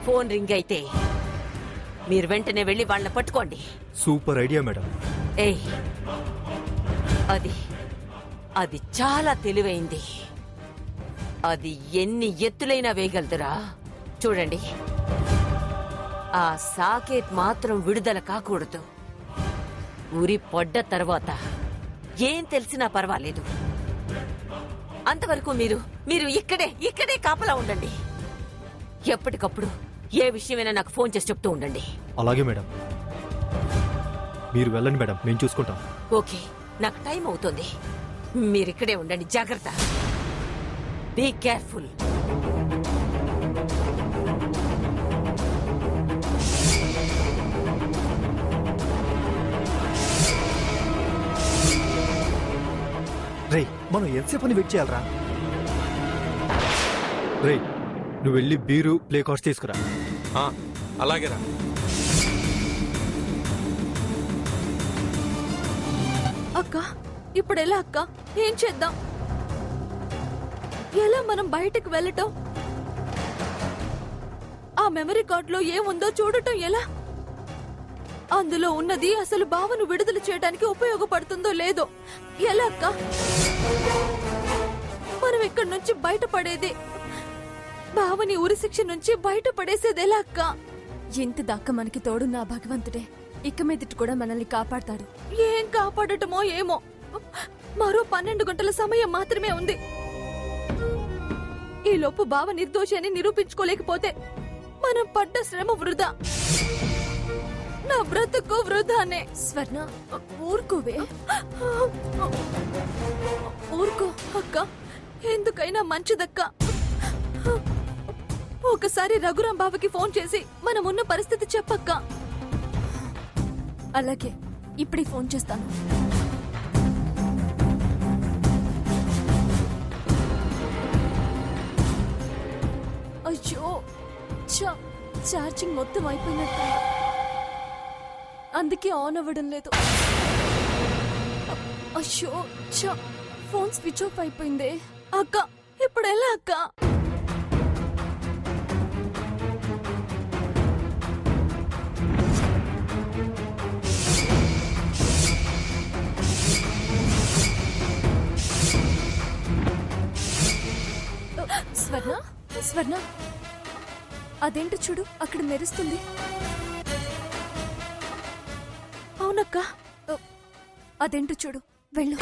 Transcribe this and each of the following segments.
Phone ring అయితే మీరు వెంటనే వెళ్ళి వాళ్ళని పట్టుకోండి. Super idea madam. ఏయ్, అది చాలా తెలివైంది. అది ఎన్ని ఎత్తులైనా వేయగలదురా. చూడండి, ఆ సాకేత్ మాత్రం విడుదల కాకూడదు. ఉరి పడ్డ తర్వాత ఏం తెలిసినా పర్వాలేదు. అంతవరకు మీరు ఇక్కడే కాపలా ఉండండి. ఎప్పటికప్పుడు ఏ విషయమైనా నాకు ఫోన్ చేసి చెప్తూ ఉండండి. అలాగే మేడం. మీరు వెళ్ళండి మేడం, మేము చూసుకుంటాం. ఓకే, నాకు టైం అవుతుంది. మీరిక్కడే ఉండండి. జాగ్రత్త. Be careful. రేయ్, మనం ఎంతసేపు వెయిట్ చేయాలరా? రేయ్, నువ్వు వెళ్ళి బీరు ప్లే కార్డ్స్ తీసుకురా. అలాగేరా. అక్క, ఇప్పుడు ఎలా అక్క? ఏం చేద్దాం? ఎలా మనం బయటకు వెళ్ళటం? ఆ మెమరీ కార్డులో ఏముందో చూడటం ఎలా? అందులో ఉన్నది అసలు బావను విడుదల చేయడానికి ఉపయోగపడుతుందో లేదో ఎలా అక్క? మనం ఇక్కడి నుంచి బయటపడేది, బావని ఉరిశిక్ష నుంచి బయటపడేసేది ఎలా అక్క? ఇంత దాకా మనకి తోడున్న ఆ భగవంతుడే ఇక మీదటి కూడా మనల్ని కాపాడతాడు. ఏం కాపాడటమో ఏమో. మరో 12 గంటల సమయం మాత్రమే ఉంది. ఈ లోపు బావ నిర్దోషి అని నిరూపించుకోలేకపోతే మనం పడ్డ శ్రమ వృధా. నా బ్రతుకు వృధానే. స్వర్ణ, ఊరుకోవే. ఊరుకో అక్క, ఎందుకైనా మంచిదక్క. ఒకసారి రఘురాం బావకి ఫోన్ చేసి మనమున్న పరిస్థితి చెప్పక్క. అలాగే, ఇప్పుడే ఫోన్ చేస్తాను. అయ్యో, ఛార్జింగ్ మొత్తం అయిపోయినట్టు, అందుకే ఆన్ అవ్వడం లేదు. అయ్యో, ఫోన్ స్విచ్ ఆఫ్ అయిపోయింది. అక్క, ఇప్పుడు ఎలా అక్క? స్వర్ణ, స్వర్ణ, అదేంటో చూడు, అక్కడ మెరుస్తుంది. అవునక్క. అదేంటో చూడు, వెళ్ళు.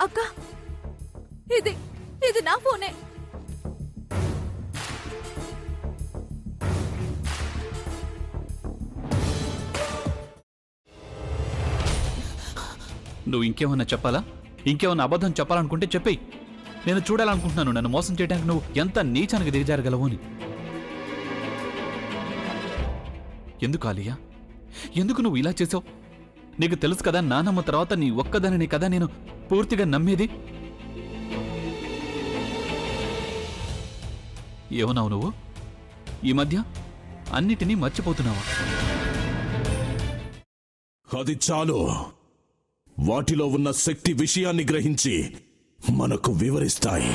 అక్క, ఇది నా ఫోనే. నువ్వు ఇంకేమన్నా చెప్పాలా? ఇంకేమన్నా అబద్ధం చెప్పాలనుకుంటే చెప్పేయి. నేను చూడాలనుకుంటున్నాను నన్ను మోసం చేయడానికి నువ్వు ఎంత నీచానికి దిగజారగలవు అని. ఎందుకు ఆలియా, ఎందుకు నువ్వు ఇలా చేసావు? నీకు తెలుసు కదా, నానమ్మ తర్వాత నీ ఒక్కదానిని కదా నేను పూర్తిగా నమ్మేది. ఏమన్నావు నువ్వు? ఈ మధ్య అన్నిటినీ మర్చిపోతున్నావా? అది చాలు. వాటిలో ఉన్న శక్తి విషయాన్ని గ్రహించి మనకు వివరిస్తాయి.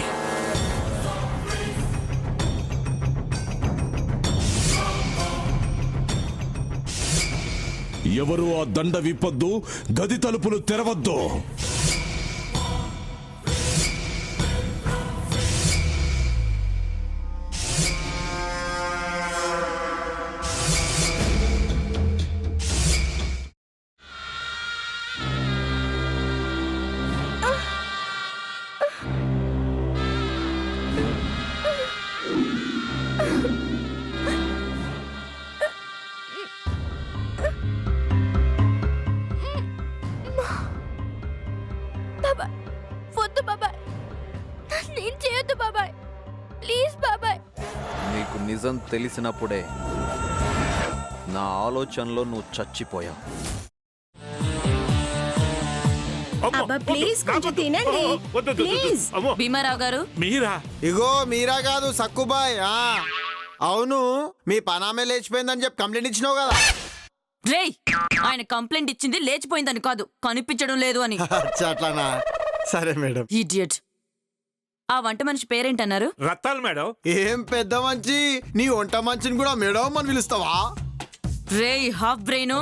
ఎవరు ఆ దండ విప్పొద్దు, గది తలుపులు తెరవద్దు. నీకు నిజం తెలిసినప్పుడే నా ఆలోచనలో నువ్వు చచ్చిపోయావు. బాబా ప్లీజ్ కొంచెం తినండి ప్లీజ్. భీమారావు గారు మీరా? ఇగో మీరా కాదు సక్కుబాయ్. అవును, మీ పనామే లేచిపోయిందని చెప్పి కంప్లైంట్ ఇచ్చినావు కదా. రేయ్, ఆయన కంప్లైంట్ ఇచ్చింది లేచిపోయిందని కాదు, కనిపించడం లేదు అని. అచ్చా, అట్లానా? సరే మేడం. ఇడియట్. ఆ వంట మనిషి పేరేంటన్నారు? రత్తాలు మేడం. ఏం పెద్ద మంచి, నీ వంట మంచిని కూడా మేడం అని పిలుస్తావా? రేయ్ హాఫ్ బ్రెయిన్,